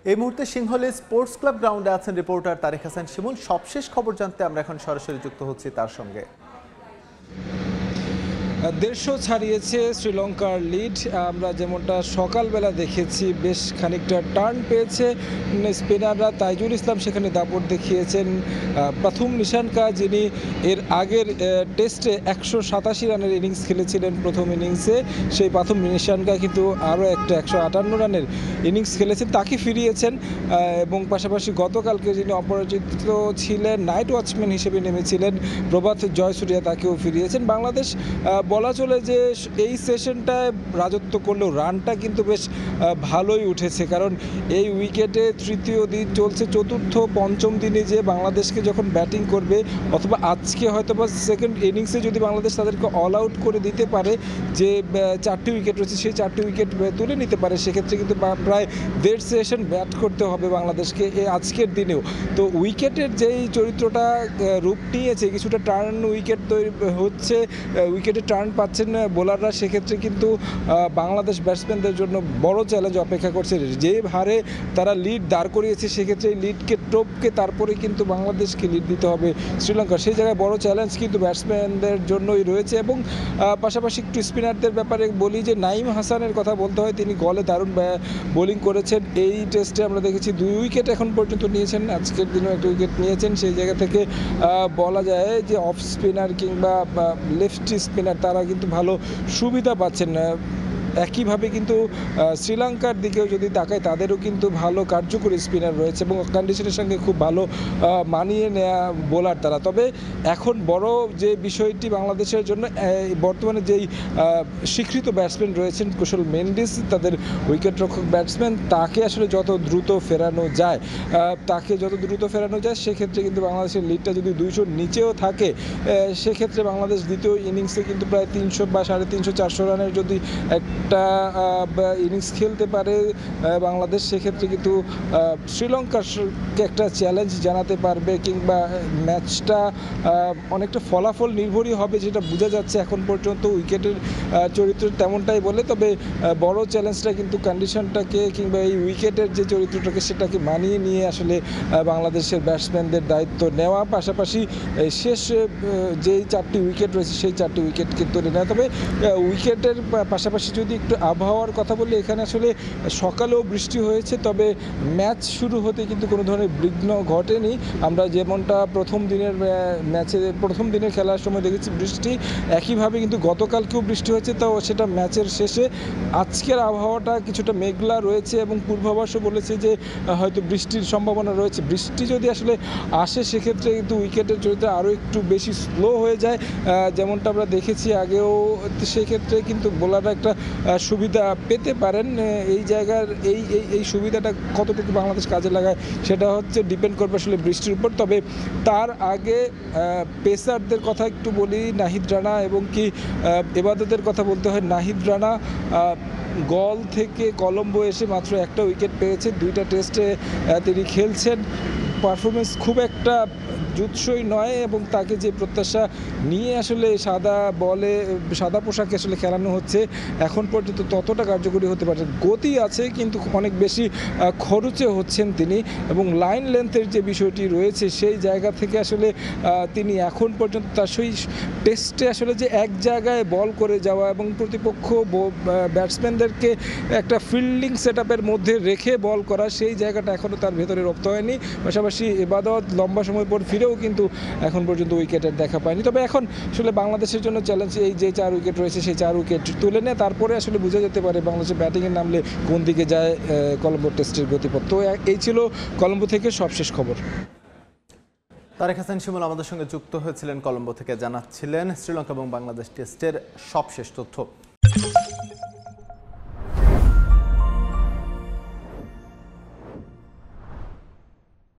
এই মুহূর্তে সিংহলে sports club গ্রাউন্ডে আছেন রিপোর্টার তারেক হাসান শিমুল। সবশেষ খবর জানতে আমরা এখন সরাসরি যুক্ত হচ্ছি তার সঙ্গে। 150 ছাড়িয়েছে শ্রীলঙ্কার লিড। আমরা যেমনটা সকালবেলা দেখেছি বেশ খানিকটা টার্ন পেয়েছে স্পিনাররা। তাইজুল ইসলাম সেখানে দাপট দেখিয়েছেন। প্রথম নিশানকা যিনি এর আগের টেস্টে 187 রানের ইনিংস খেলেছিলেন প্রথম ইনিংসে, সেই প্রথম নিশানকা কিন্তু আরও একটা 158 রানের ইনিংস খেলেছেন, তাকে ফিরিয়েছেন। এবং পাশাপাশি গতকালকে যিনি অপরাজিত ছিলেন, নাইট ওয়াচম্যান হিসেবে নেমেছিলেন প্রভাত জয়সূরিয়া, তাকেও ফিরিয়েছেন। বাংলাদেশ বলা চলে যে এই সেশনটায় রাজত্ব করলেও রানটা কিন্তু বেশ ভালোই উঠেছে, কারণ এই উইকেটে তৃতীয় দিন চলছে, চতুর্থ পঞ্চম দিনে যে বাংলাদেশকে যখন ব্যাটিং করবে, অথবা আজকে হয়তো বা সেকেন্ড ইনিংসে যদি বাংলাদেশ তাদেরকে অল আউট করে দিতে পারে, যে 4টি উইকেট রয়েছে সেই 4টি উইকেট তুলে নিতে পারে, সেক্ষেত্রে কিন্তু প্রায় 1.5 সেশন ব্যাট করতে হবে বাংলাদেশকে আজকের দিনেও। তো উইকেটের যেই চরিত্রটা রূপ নিয়েছে, কিছুটা টার্ন উইকেট তৈরি হচ্ছে, উইকেটে টার্ন পাচ্ছেন বোলাররা, সেক্ষেত্রে কিন্তু বাংলাদেশ ব্যাটসম্যানদের জন্য বড় চ্যালেঞ্জ অপেক্ষা করছে। যে হারে তারা লিড দাঁড় করিয়েছে, সেক্ষেত্রে এই লিডকে টপকে তারপরে কিন্তু বাংলাদেশকে লিড দিতে হবে শ্রীলঙ্কা। সেই জায়গায় বড় চ্যালেঞ্জ কিন্তু ব্যাটসম্যানদের জন্যই রয়েছে। এবং পাশাপাশি একটু স্পিনারদের ব্যাপারে বলি যে নাঈম হাসানের কথা বলতে হয়, তিনি গলে দারুণ বোলিং করেছেন। এই টেস্টে আমরা দেখেছি 2 উইকেট এখন পর্যন্ত নিয়েছেন, আজকের দিনেও একটা উইকেট নিয়েছেন। সেই জায়গা থেকে বলা যায় যে অফ স্পিনার কিংবা লেফটি স্পিনার তারা কিন্তু ভালো সুবিধা পাচ্ছেন। একইভাবে কিন্তু শ্রীলঙ্কার দিকেও যদি তাকায়, তাদেরও কিন্তু ভালো কার্যকরী স্পিনার রয়েছে এবং কন্ডিশনের সঙ্গে খুব ভালো মানিয়ে নেওয়া বোলার তারা। তবে এখন বড় যে বিষয়টি বাংলাদেশের জন্য, বর্তমানে যেই স্বীকৃত ব্যাটসম্যান রয়েছেন কুশল মেন্ডিস, তাদের উইকেট রক্ষক ব্যাটসম্যান, তাকে আসলে যত দ্রুত ফেরানো যায় সেক্ষেত্রে কিন্তু বাংলাদেশের লিডটা যদি 200 নিচেও থাকে, সেক্ষেত্রে বাংলাদেশ দ্বিতীয় ইনিংসে কিন্তু প্রায় 300 বা 350-400 রানের যদি একটা ইনিংস খেলতে পারে বাংলাদেশ, সেক্ষেত্রে কিন্তু শ্রীলঙ্কাকে একটা চ্যালেঞ্জ জানাতে পারবে, কিংবা ম্যাচটা অনেকটা ফলাফল নির্ভরই হবে, যেটা বোঝা যাচ্ছে এখন পর্যন্ত উইকেটের চরিত্র তেমনটাই বলে। তবে বড় চ্যালেঞ্জটা কিন্তু কন্ডিশনটাকে কিংবা এই উইকেটের যে চরিত্রটাকে সেটাকে মানিয়ে নিয়ে আসলে বাংলাদেশের ব্যাটসম্যানদের দায়িত্ব নেওয়া, পাশাপাশি শেষ যেই 4টি উইকেট রয়েছে সেই 4টি উইকেট কিন্তু নেওয়া। তবে উইকেটের পাশাপাশি যদি একটু আবহাওয়ার কথা বলি, এখানে আসলে সকালেও বৃষ্টি হয়েছে, তবে ম্যাচ শুরু হতে কিন্তু কোনো ধরনের বিঘ্ন ঘটেনি। আমরা যেমনটা প্রথম দিনের খেলার সময় দেখেছি বৃষ্টি, একইভাবে কিন্তু গতকালকেও বৃষ্টি হয়েছে, তাও সেটা ম্যাচের শেষে। আজকের আবহাওয়াটা কিছুটা মেঘলা রয়েছে এবং পূর্বাভাসও বলেছে যে হয়তো বৃষ্টির সম্ভাবনা রয়েছে। বৃষ্টি যদি আসলে আসে, সেক্ষেত্রে কিন্তু উইকেটের চরিত্র আরও একটু বেশি স্লো হয়ে যায়, যেমনটা আমরা দেখেছি আগেও। সেক্ষেত্রে কিন্তু বোলাররা একটা সুবিধা পেতে পারেন। এই জায়গার এই সুবিধাটা কতটুকু বাংলাদেশ কাজে লাগায়, সেটা হচ্ছে ডিপেন্ড করবে আসলে বৃষ্টির উপর। তবে তার আগে পেসারদের কথা একটু বলি, নাহিদ রানা এবং কি এবাদতের কথা বলতে হয়। নাহিদ রানা গল থেকে কলম্বো এসে মাত্র একটা উইকেট পেয়েছে, 2টা টেস্টে তিনি খেলছেন। পারফরমেন্স খুব একটা জুৎসই নয়, এবং তাকে যে প্রত্যাশা নিয়ে আসলে সাদা পোশাকে আসলে খেলানো হচ্ছে, এখন পর্যন্ত ততটা কার্যকরী হতে পারে। গতি আছে কিন্তু অনেক বেশি খরচে হচ্ছেন তিনি, এবং লাইন লেন্থের যে বিষয়টি রয়েছে সেই জায়গা থেকে আসলে তিনি এখন পর্যন্ত তার সেই টেস্টে আসলে যে এক জায়গায় বল করে যাওয়া এবং প্রতিপক্ষ ব্যাটসম্যানদেরকে একটা ফিল্ডিং সেটআপের মধ্যে রেখে বল করা, সেই জায়গাটা এখনও তার ভেতরে রপ্ত হয়নি। পাশাপাশি এবাদত লম্বা সময় পর ফিরেও কিন্তু এখন পর্যন্ত উইকেটের দেখা পায়নি। তবে এখন আসলে বাংলাদেশের জন্য চ্যালেঞ্জ এই যে 4 উইকেট রয়েছে সেই 4 উইকেট তুলে নেয়, তারপরে আসলে বোঝা যেতে পারে বাংলাদেশের ব্যাটিংয়ে নামলে কোন দিকে যায় কলম্বো টেস্টের গতিপথ। তো এই ছিল কলম্বো থেকে সবশেষ খবর। তারেক হাসান শিমুল আমাদের সঙ্গে যুক্ত হয়েছিলেন কলম্বো থেকে, জানাচ্ছিলেন শ্রীলঙ্কা এবং বাংলাদেশ টেস্টের সবশেষ তথ্য।